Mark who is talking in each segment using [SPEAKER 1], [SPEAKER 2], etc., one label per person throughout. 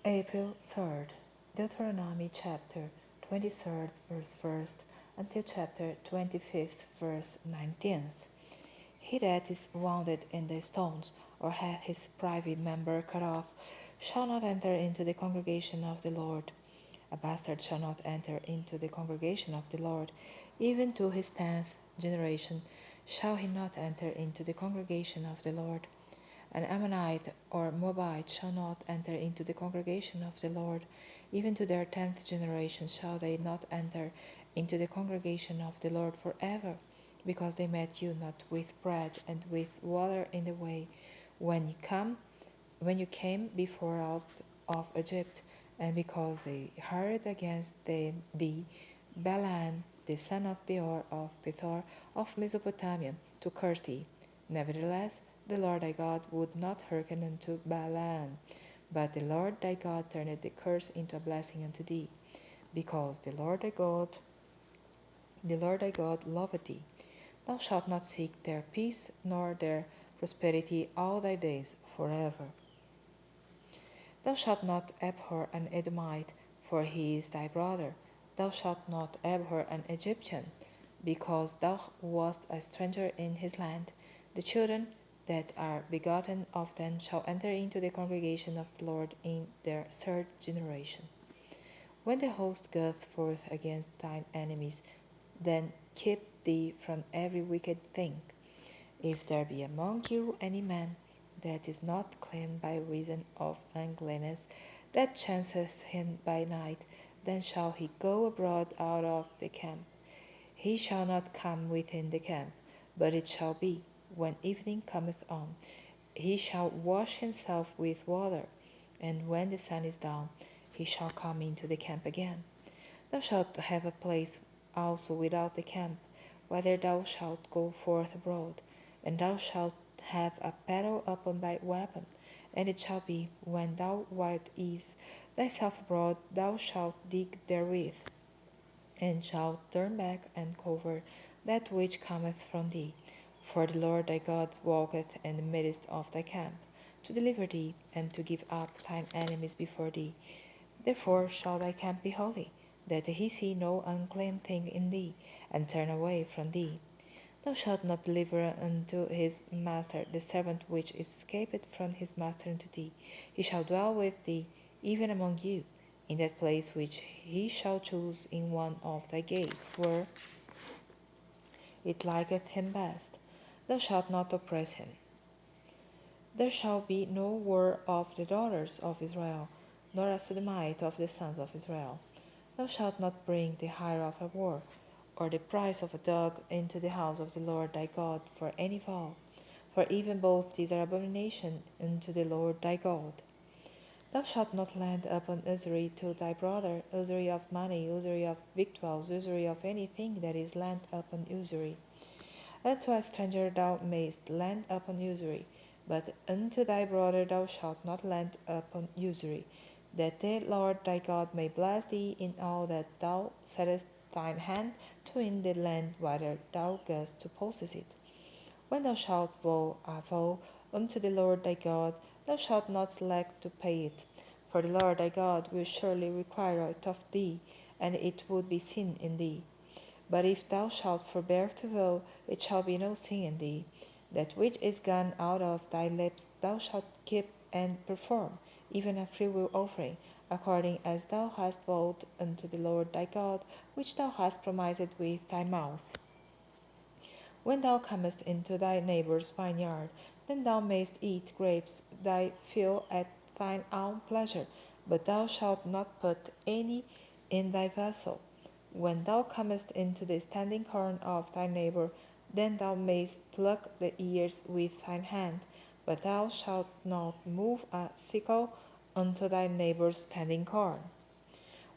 [SPEAKER 1] April 3rd, Deuteronomy chapter 23rd verse 1st until chapter 25th verse 19th. He that is wounded in the stones, or hath his privy member cut off, shall not enter into the congregation of the Lord. A bastard shall not enter into the congregation of the Lord. Even to his 10th generation shall he not enter into the congregation of the Lord. An Ammonite or Moabite shall not enter into the congregation of the Lord. Even to their 10th generation shall they not enter into the congregation of the Lord forever, because they met you not with bread and with water in the way, when you came before out of Egypt, and because they heard against thee Balaam the son of Beor of Pethor of Mesopotamia to curse thee. Nevertheless, the Lord thy God would not hearken unto Balaam, but the Lord thy God turned the curse into a blessing unto thee, because the Lord thy God loveth thee. Thou shalt not seek their peace nor their prosperity all thy days forever. Thou shalt not abhor an Edomite, for he is thy brother. Thou shalt not abhor an Egyptian, because thou wast a stranger in his land. The children that are begotten of them shall enter into the congregation of the Lord in their 3rd generation. When the host goeth forth against thine enemies, then keep thee from every wicked thing. If there be among you any man that is not clean by reason of uncleanness, that chanceth him by night, then shall he go abroad out of the camp. He shall not come within the camp, but it shall be, when evening cometh on, he shall wash himself with water, and when the sun is down, he shall come into the camp again. Thou shalt have a place also without the camp, whither thou shalt go forth abroad, and thou shalt have a paddle upon thy weapon. And it shall be, when thou wilt ease thyself abroad, thou shalt dig therewith, and shalt turn back and cover that which cometh from thee. For the Lord thy God walketh in the midst of thy camp, to deliver thee, and to give up thine enemies before thee. Therefore shall thy camp be holy, that he see no unclean thing in thee, and turn away from thee. Thou shalt not deliver unto his master the servant which escapeth from his master unto thee. He shall dwell with thee, even among you, in that place which he shall choose in one of thy gates, where it liketh him best. Thou shalt not oppress him. There shall be no war of the daughters of Israel, nor a sodomite of the sons of Israel. Thou shalt not bring the hire of a war, or the price of a dog into the house of the Lord thy God for any vow, for even both these are abomination unto the Lord thy God. Thou shalt not lend upon usury to thy brother, usury of money, usury of victuals, usury of anything that is lent upon usury. Unto a stranger thou mayst lend upon usury, but unto thy brother thou shalt not lend upon usury, that the Lord thy God may bless thee in all that thou settest thine hand to in the land whither thou goest to possess it. When thou shalt vow a vow unto the Lord thy God, thou shalt not slack to pay it, for the Lord thy God will surely require it of thee, and it would be sin in thee. But if thou shalt forbear to vow, it shall be no sin in thee. That which is gone out of thy lips thou shalt keep and perform, even a freewill offering, according as thou hast vowed unto the Lord thy God, which thou hast promised with thy mouth. When thou comest into thy neighbour's vineyard, then thou mayst eat grapes thy fill at thine own pleasure, but thou shalt not put any in thy vessel. When thou comest into the standing corn of thy neighbour, then thou mayst pluck the ears with thine hand, but thou shalt not move a sickle unto thy neighbour's standing corn.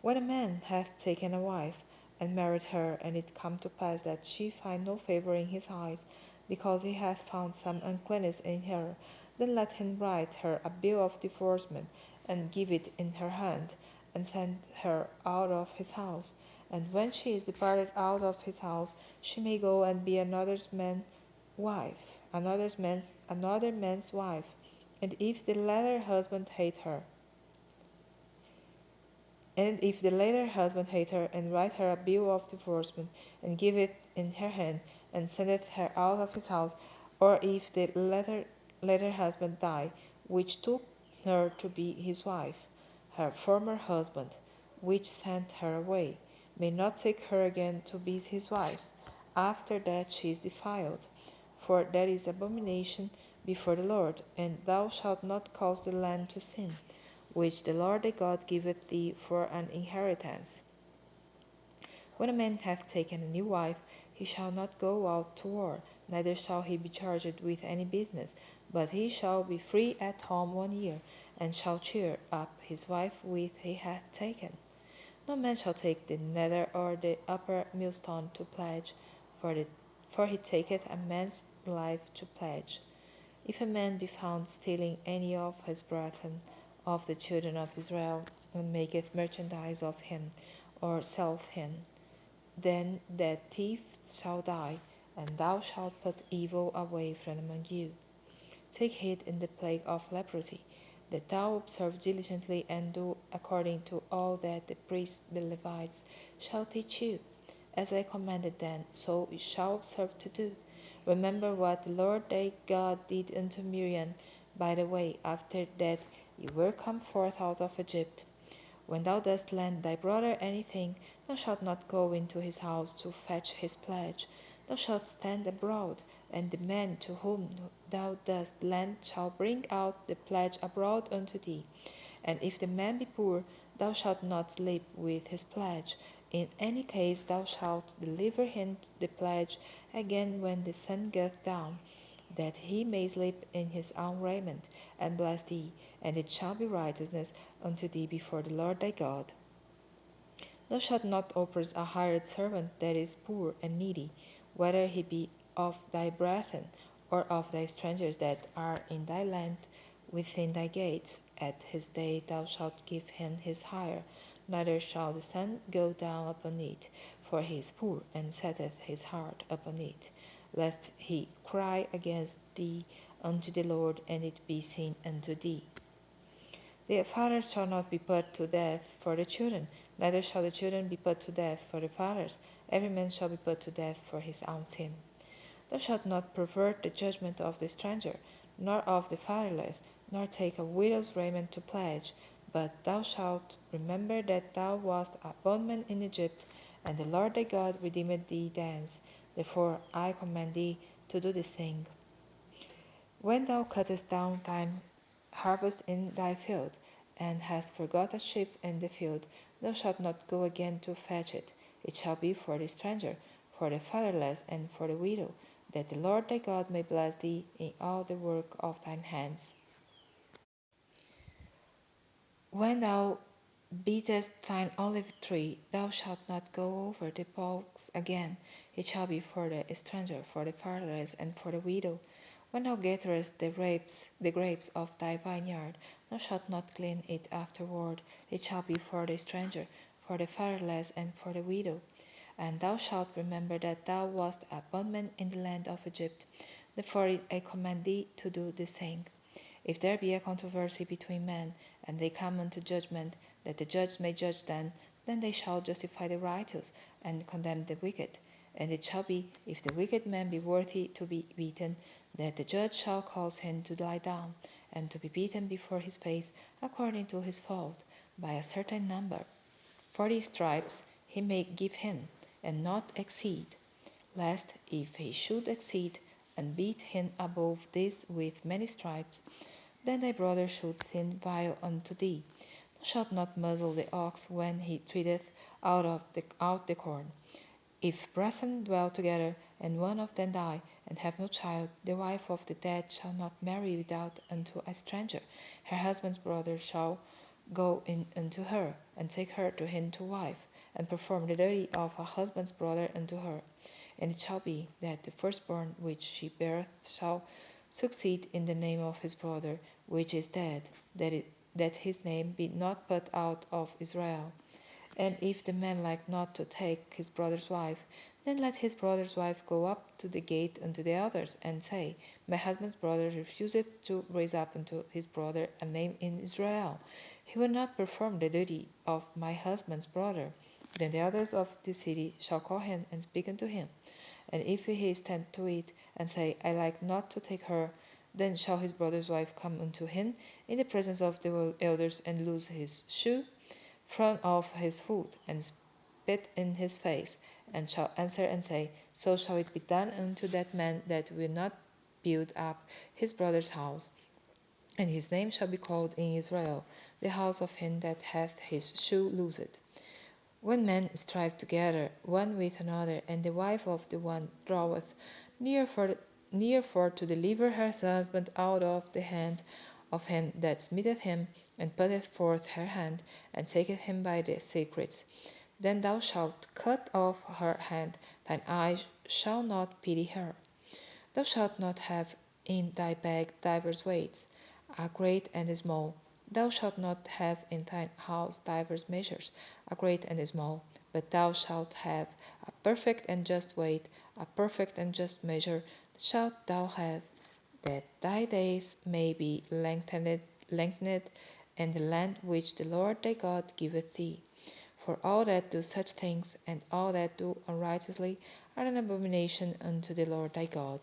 [SPEAKER 1] When a man hath taken a wife, and married her, and it come to pass that she find no favour in his eyes, because he hath found some uncleanness in her, then let him write her a bill of divorcement, and give it in her hand, and send her out of his house. And when she is departed out of his house, she may go and be another man's wife, and if the latter husband hate her, And if the later husband hate her, and write her a bill of divorcement, and give it in her hand, and sendeth her out of his house, or if the later husband die, which took her to be his wife, her former husband, which sent her away, may not take her again to be his wife, after that she is defiled. For that is abomination before the Lord, and thou shalt not cause the land to sin, which the Lord thy God giveth thee for an inheritance. When a man hath taken a new wife, he shall not go out to war, neither shall he be charged with any business, but he shall be free at home 1 year, and shall cheer up his wife which he hath taken. No man shall take the nether or the upper millstone to pledge, for he taketh a man's life to pledge. If a man be found stealing any of his brethren of the children of Israel, and maketh merchandise of him, or selleth him, then that thief shall die, and thou shalt put evil away from among you. Take heed in the plague of leprosy, that thou observe diligently and do according to all that the priests the Levites shall teach you. As I commanded them, so you shall observe to do. Remember what the Lord thy God did unto Miriam by the way, after that ye were come forth out of Egypt. When thou dost lend thy brother anything, thou shalt not go into his house to fetch his pledge. Thou shalt stand abroad, and the man to whom thou dost lend shall bring out the pledge abroad unto thee. And if the man be poor, thou shalt not sleep with his pledge. In any case thou shalt deliver him the pledge again when the sun goeth down, that he may sleep in his own raiment, and bless thee, and it shall be righteousness unto thee before the Lord thy God. Thou shalt not oppress a hired servant that is poor and needy, whether he be of thy brethren, or of thy strangers that are in thy land within thy gates. At his day thou shalt give him his hire, neither shall the sun go down upon it, for he is poor, and setteth his heart upon it, lest he cry against thee unto the Lord, and it be sin unto thee. The fathers shall not be put to death for the children, neither shall the children be put to death for the fathers. Every man shall be put to death for his own sin. Thou shalt not pervert the judgment of the stranger, nor of the fatherless, nor take a widow's raiment to pledge. But thou shalt remember that thou wast a bondman in Egypt, and the Lord thy God redeemed thee thence. Therefore I command thee to do this thing. When thou cuttest down thine harvest in thy field, and hast forgot a sheaf in the field, thou shalt not go again to fetch it. It shall be for the stranger, for the fatherless, and for the widow, that the Lord thy God may bless thee in all the work of thine hands. When thou beatest thine olive tree, thou shalt not go over the bogs again. It shall be for the stranger, for the fatherless, and for the widow. When thou gatherest the grapes of thy vineyard, thou shalt not clean it afterward. It shall be for the stranger, for the fatherless, and for the widow. And thou shalt remember that thou wast a bondman in the land of Egypt. Therefore I command thee to do this thing. If there be a controversy between men, and they come unto judgment, that the judge may judge them, then they shall justify the righteous, and condemn the wicked. And it shall be, if the wicked man be worthy to be beaten, that the judge shall cause him to lie down, and to be beaten before his face, according to his fault, by a certain number. 40 stripes he may give him, and not exceed, lest, if he should exceed, and beat him above this with many stripes, then thy brother should sin vile unto thee. Thou shalt not muzzle the ox when he treadeth out the corn. If brethren dwell together, and one of them die, and have no child, the wife of the dead shall not marry without unto a stranger. Her husband's brother shall go in unto her, and take her to him to wife, and perform the duty of a husband's brother unto her. And it shall be, that the firstborn which she beareth shall succeed in the name of his brother which is dead, that his name be not put out of Israel. And if the man like not to take his brother's wife, then let his brother's wife go up to the gate unto the elders, and say, My husband's brother refuseth to raise up unto his brother a name in Israel. He will not perform the duty of my husband's brother. Then the elders of the city shall call him and speak unto him. And if he stand to it, and say, I like not to take her, then shall his brother's wife come unto him in the presence of the elders, and loose his shoe from off his foot, and spit in his face, and shall answer and say, So shall it be done unto that man that will not build up his brother's house. And his name shall be called in Israel, the house of him that hath his shoe loosed. When men strive together one with another, and the wife of the one draweth near for to deliver her husband out of the hand of him that smiteth him, and putteth forth her hand, and taketh him by the secrets, then thou shalt cut off her hand, thine eye shall not pity her. Thou shalt not have in thy bag divers weights, a great and a small. Thou shalt not have in thine house divers measures, a great and a small. But thou shalt have a perfect and just weight, a perfect and just measure shalt thou have, that thy days may be lengthened in the land which the Lord thy God giveth thee. For all that do such things, and all that do unrighteously, are an abomination unto the Lord thy God.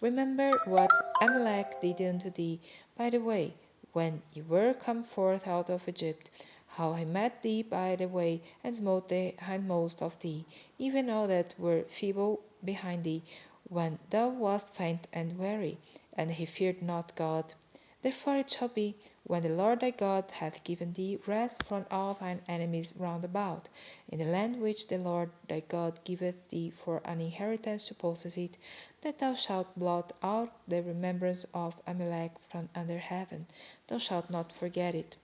[SPEAKER 1] Remember what Amalek did unto thee by the way, when ye were come forth out of Egypt, how he met thee by the way, and smote the hindmost of thee, even all that were feeble behind thee, when thou wast faint and weary, and he feared not God. Therefore it shall be, when the Lord thy God hath given thee rest from all thine enemies round about, in the land which the Lord thy God giveth thee for an inheritance to possess it, that thou shalt blot out the remembrance of Amalek from under heaven. Thou shalt not forget it.